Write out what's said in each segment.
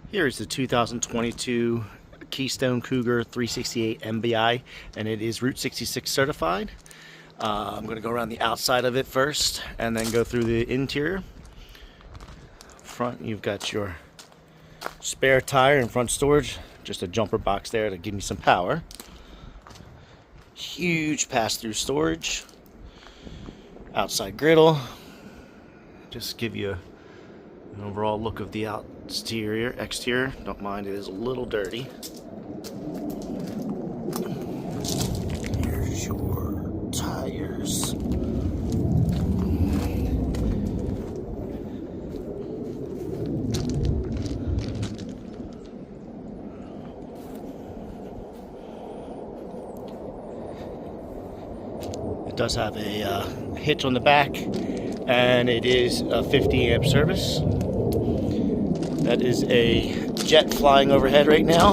Here is the 2022 Keystone Cougar 368MBI, and it is Route 66 certified. I'm going to go around the outside of it first and then go through the interior. Front, you've got your spare tire and front storage, just a jumper box there to give me some power. Huge pass-through storage. Outside griddle. Just give you an overall look of the exterior. Don't mind, it is a little dirty. Here's your tires. It does have a hitch on the back, and it is a 50 amp service. That is a jet flying overhead right now.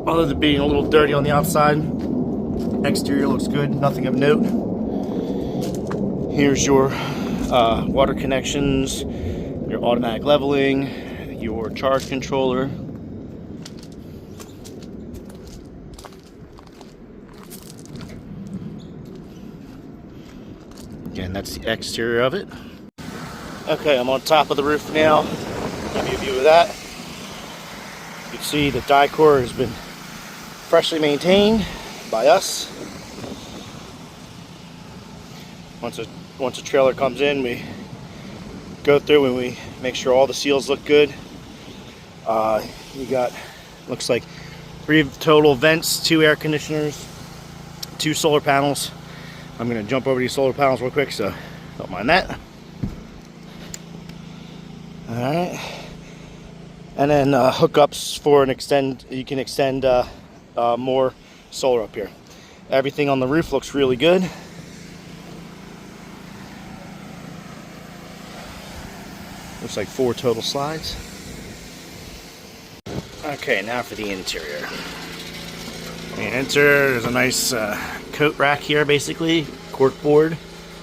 Other than being a little dirty on the outside, exterior looks good, nothing of note. Here's your water connections, your automatic leveling, your charge controller. Again, that's the exterior of it. Okay, I'm on top of the roof now. Give you a view of that. You can see the decor has been freshly maintained by us. Once a trailer comes in, we go through and we make sure all the seals look good. You got, looks like 3 total vents, 2 air conditioners, 2 solar panels. I'm going to jump over these solar panels real quick, so don't mind that. Alright. And then hookups for you can extend more solar up here. Everything on the roof looks really good. Looks like 4 total slides. Okay, now for the interior. There's a nice coat rack here, basically, cork board,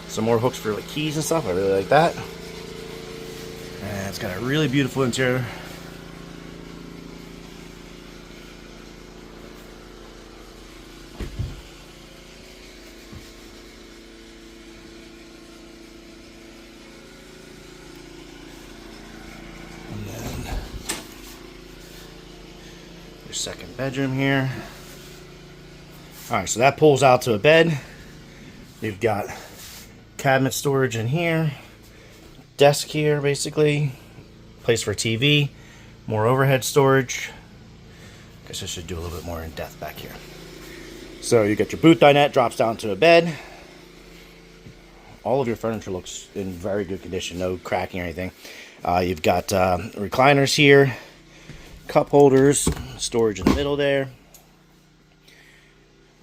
some more hooks for like keys and stuff. I really like that. And it's got a really beautiful interior. And then your second bedroom here. Alright, so that pulls out to a bed. You've got cabinet storage in here, desk here basically, place for TV, more overhead storage. Guess I should do a little bit more in depth back here. So you got your boot dinette, drops down to a bed. All of your furniture looks in very good condition, no cracking or anything. You've got recliners here, cup holders, storage in the middle there.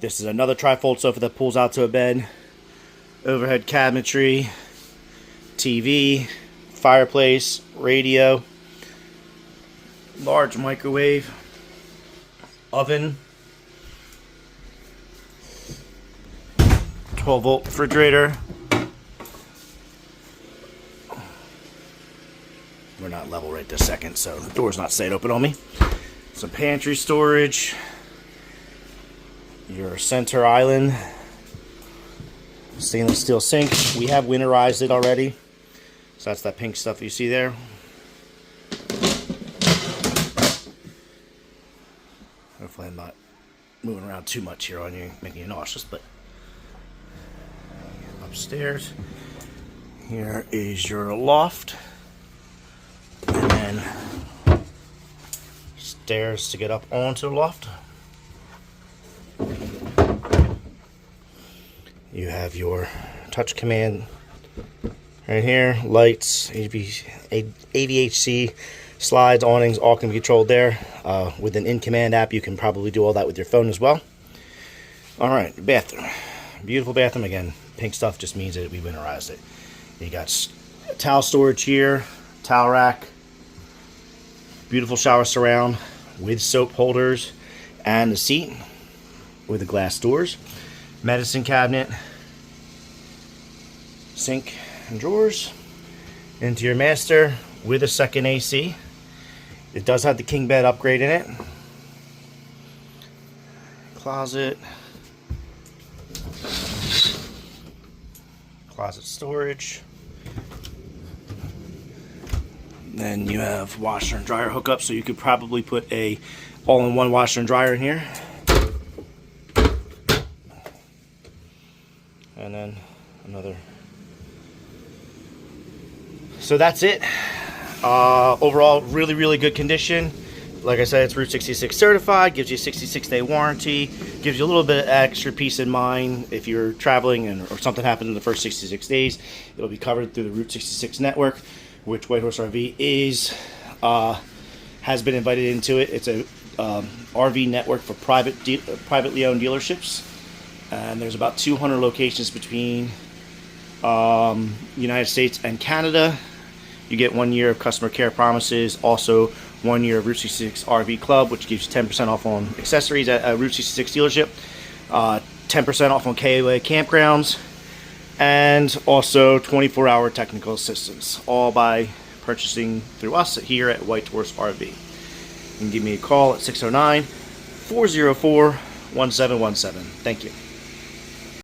This is another trifold sofa that pulls out to a bed. Overhead cabinetry, TV, fireplace, radio, large microwave, oven, 12-volt refrigerator. We're not level right this second, so the door's not staying open on me. Some pantry storage. Your center island, stainless steel sink. We have winterized it already, so that's that pink stuff you see there. Hopefully I'm not moving around too much here on you, making you nauseous. But upstairs, here is your loft, and then stairs to get up onto the loft. You have your touch command right here, lights, AVHC, slides, awnings, all can be controlled there. With an in-command app, you can probably do all that with your phone as well. Alright, bathroom. Beautiful bathroom. Again, pink stuff just means that we winterized it. You got towel storage here, towel rack, beautiful shower surround with soap holders, and the seat with the glass doors. Medicine cabinet, sink and drawers. Into your master with a second AC. It does have the king bed upgrade in it. Closet. Closet storage. Then you have washer and dryer hookup, so you could probably put a all-in-one washer and dryer in here. And then another. So that's it. Overall, really good condition. Like I said, it's Route 66 certified, gives you a 66-day warranty, gives you a little bit of extra peace of mind if you're traveling or something happened in the first 66 days. It'll be covered through the Route 66 network, which White Horse RV has been invited into it. It's a RV network for privately owned dealerships, and there's about 200 locations between United States and Canada. You get 1 year of customer care promises, also 1 year of Route 66 RV Club, which gives you 10% off on accessories at a Route 66 dealership, 10% off on KOA campgrounds, and also 24-hour technical assistance, all by purchasing through us here at White Horse RV. You can give me a call at 609-404-1717. Thank you.